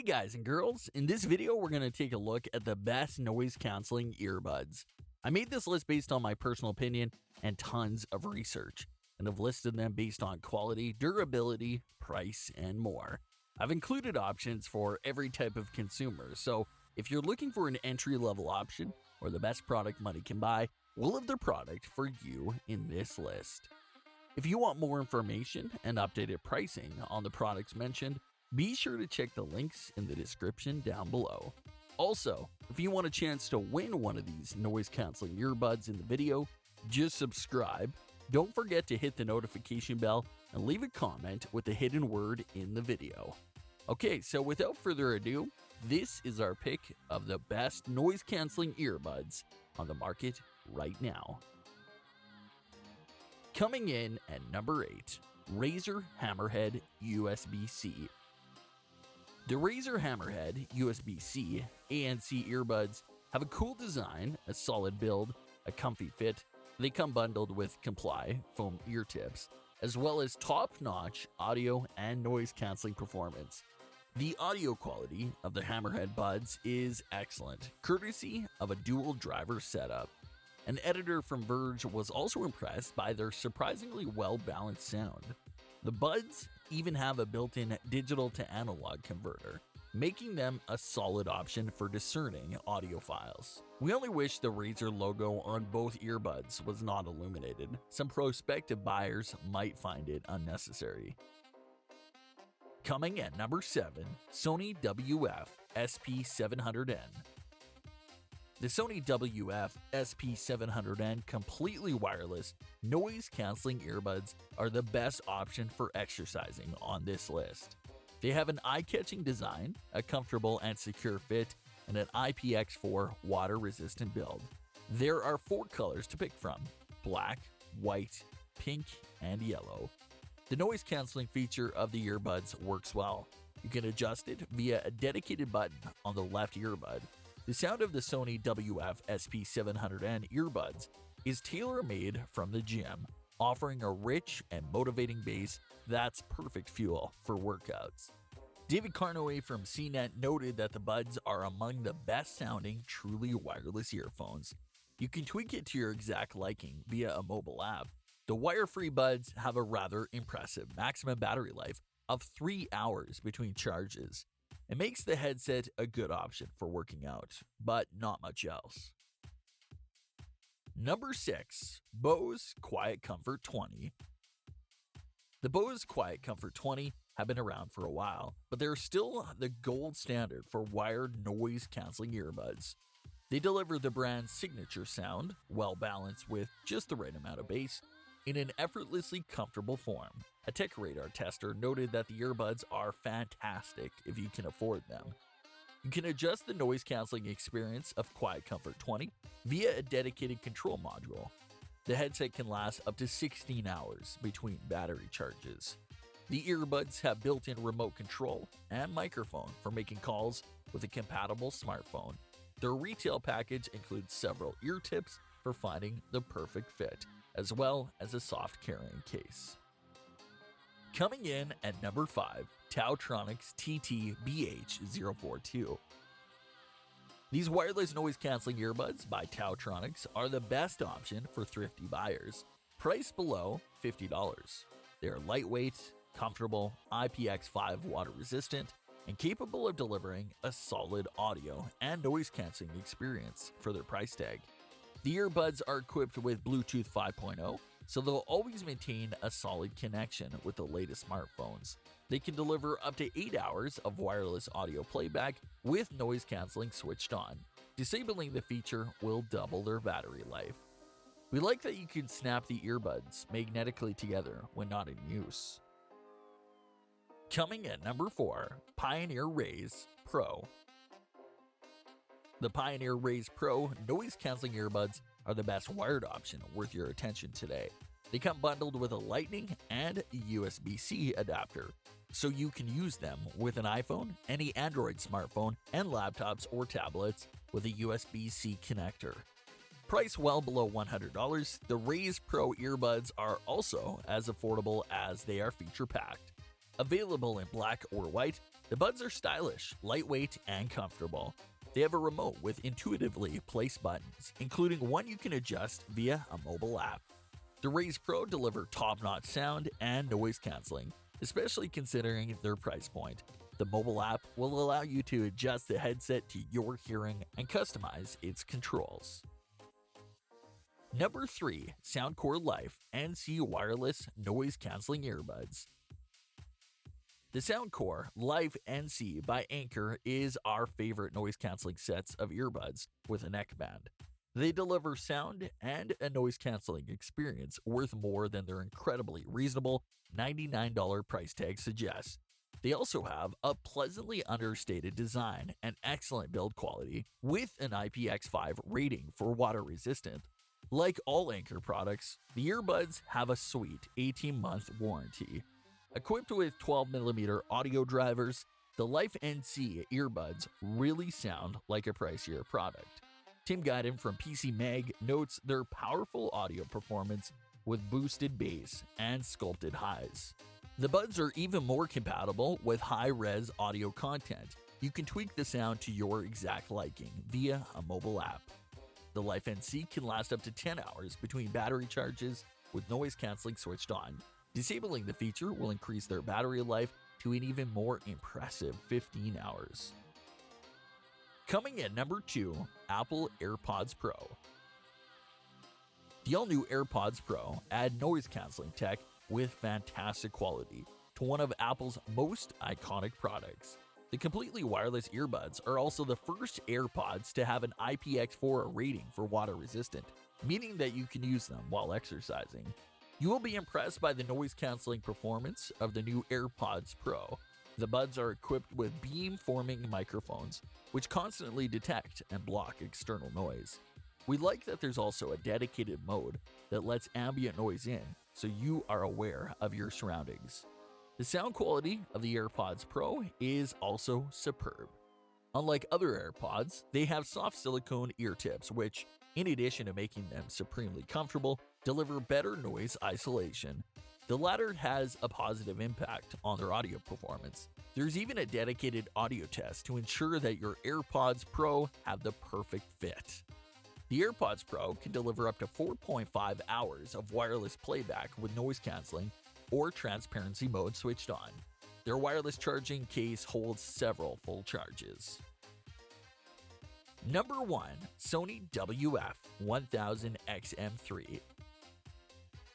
Hey guys and girls, in this video we're going to take a look at the best noise cancelling earbuds. I made this list based on my personal opinion and tons of research, and have listed them based on quality, durability, price, and more. I've included options for every type of consumer, so if you're looking for an entry-level option or the best product money can buy, we'll have the product for you in this list. If you want more information and updated pricing on the products mentioned, be sure to check the links in the description down below. Also, if you want a chance to win one of these noise-canceling earbuds in the video, just subscribe. Don't forget to hit the notification bell and leave a comment with the hidden word in the video. Okay, so without further ado, this is our pick of the best noise-canceling earbuds on the market right now. Coming in at number 8, Razer Hammerhead USB-C. The Razer Hammerhead USB-C ANC earbuds have a cool design, a solid build, a comfy fit. They come bundled with Comply foam ear tips, as well as top-notch audio and noise-canceling performance. The audio quality of the Hammerhead buds is excellent, courtesy of a dual-driver setup. An editor from Verge was also impressed by their surprisingly well-balanced sound. The buds even have a built-in digital-to-analog converter, making them a solid option for discerning audiophiles. We only wish the Razer logo on both earbuds was not illuminated. Some prospective buyers might find it unnecessary. Coming at number 7, Sony WF SP700N. The Sony WF SP700N completely wireless, noise-canceling earbuds are the best option for exercising on this list. They have an eye-catching design, a comfortable and secure fit, and an IPX4 water-resistant build. There are 4 colors to pick from: black, white, pink, and yellow. The noise-canceling feature of the earbuds works well. You can adjust it via a dedicated button on the left earbud. The sound of the Sony WF SP700N earbuds is tailor-made from the gym, offering a rich and motivating bass that's perfect fuel for workouts. David Carnoway from CNET noted that the buds are among the best-sounding truly wireless earphones. You can tweak it to your exact liking via a mobile app. The wire-free buds have a rather impressive maximum battery life of 3 hours between charges. It makes the headset a good option for working out, but not much else. Number 6, Bose QuietComfort 20. The Bose QuietComfort 20 have been around for a while, but they're still the gold standard for wired noise-canceling earbuds. They deliver the brand's signature sound, well balanced with just the right amount of bass, in an effortlessly comfortable form. A Tech Radar tester noted that the earbuds are fantastic if you can afford them. You can adjust the noise-canceling experience of QuietComfort 20 via a dedicated control module. The headset can last up to 16 hours between battery charges. The earbuds have built-in remote control and microphone for making calls with a compatible smartphone. Their retail package includes several ear tips for finding the perfect fit, as well as a soft carrying case. Coming in at number 5, TaoTronics TBH02. These wireless noise-canceling earbuds by TaoTronics are the best option for thrifty buyers, priced below $50. They are lightweight, comfortable, IPX5 water-resistant, and capable of delivering a solid audio and noise-canceling experience for their price tag. The earbuds are equipped with Bluetooth 5.0, so they'll always maintain a solid connection with the latest smartphones. They can deliver up to 8 hours of wireless audio playback with noise cancelling switched on. Disabling the feature will double their battery life. We like that you can snap the earbuds magnetically together when not in use. Coming at number 4, Pioneer Raze Pro. The Pioneer Raze Pro noise-canceling earbuds are the best wired option worth your attention today. They come bundled with a Lightning and USB-C adapter, so you can use them with an iPhone, any Android smartphone, and laptops or tablets with a USB-C connector. Priced well below $100, the Raze Pro earbuds are also as affordable as they are feature-packed. Available in black or white, The buds are stylish, lightweight, and comfortable. They have a remote with intuitively placed buttons, including one you can adjust via a mobile app. The Razer Pro deliver top-notch sound and noise cancelling, especially considering their price point. The mobile app will allow you to adjust the headset to your hearing and customize its controls. Number 3. Soundcore Life NC Wireless Noise Cancelling Earbuds. The Soundcore Life NC by Anker is our favorite noise-canceling sets of earbuds with a neckband. They deliver sound and a noise-canceling experience worth more than their incredibly reasonable $99 price tag suggests. They also have a pleasantly understated design and excellent build quality with an IPX5 rating for water resistant. Like all Anker products, the earbuds have a sweet 18-month warranty. Equipped with 12mm audio drivers, the Life NC earbuds really sound like a pricier product. Tim Guyton from PC Mag notes their powerful audio performance with boosted bass and sculpted highs. The buds are even more compatible with high-res audio content. You can tweak the sound to your exact liking via a mobile app. The Life NC can last up to 10 hours between battery charges with noise cancelling switched on. Disabling the feature will increase their battery life to an even more impressive 15 hours. Coming at number 2, Apple Earpods Pro. The all-new Earpods Pro add noise-canceling tech with fantastic quality to one of Apple's most iconic products. The completely wireless earbuds are also the first AirPods to have an IPX4 rating for water resistant, meaning that you can use them while exercising. You will be impressed by the noise-canceling performance of the new Earpods Pro. The buds are equipped with beam-forming microphones, which constantly detect and block external noise. We like that there's also a dedicated mode that lets ambient noise in, so you are aware of your surroundings. The sound quality of the Earpods Pro is also superb. Unlike other AirPods, they have soft silicone ear tips, which, in addition to making them supremely comfortable, deliver better noise isolation. The latter has a positive impact on their audio performance. There's even a dedicated audio test to ensure that your AirPods Pro have the perfect fit. The AirPods Pro can deliver up to 4.5 hours of wireless playback with noise cancelling or transparency mode switched on. Their wireless charging case holds several full charges. Number 1. Sony WF1000 XM3.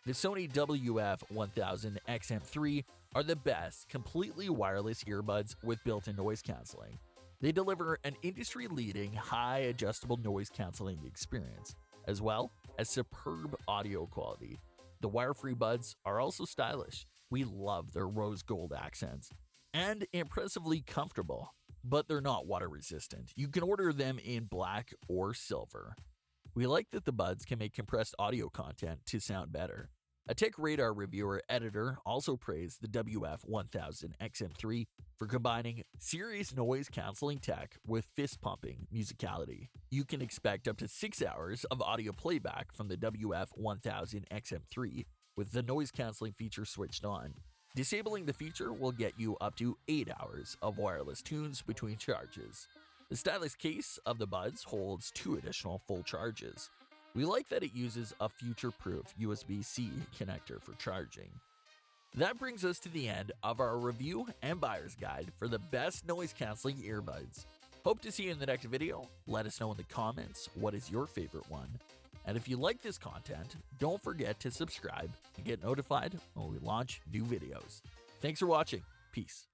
The Sony WF1000 XM3 are the best completely wireless earbuds with built-in noise cancelling. They deliver an industry-leading high adjustable noise cancelling experience, as well as superb audio quality. The wire-free buds are also stylish. We love their rose gold accents. And impressively comfortable, but they're not water resistant. You can order them in black or silver. We like that the buds can make compressed audio content to sound better. A Tech Radar reviewer editor also praised the WF1000 XM3 for combining serious noise-canceling tech with fist-pumping musicality. You can expect up to 6 hours of audio playback from the WF1000 XM3 with the noise-canceling feature switched on. Disabling the feature will get you up to 8 hours of wireless tunes between charges. The stylish case of the buds holds 2 additional full charges. We like that it uses a future-proof USB-C connector for charging. That brings us to the end of our review and buyer's guide for the best noise-canceling earbuds. Hope to see you in the next video. Let us know in the comments what is your favorite one. And if you like this content, don't forget to subscribe and get notified when we launch new videos. Thanks for watching. Peace.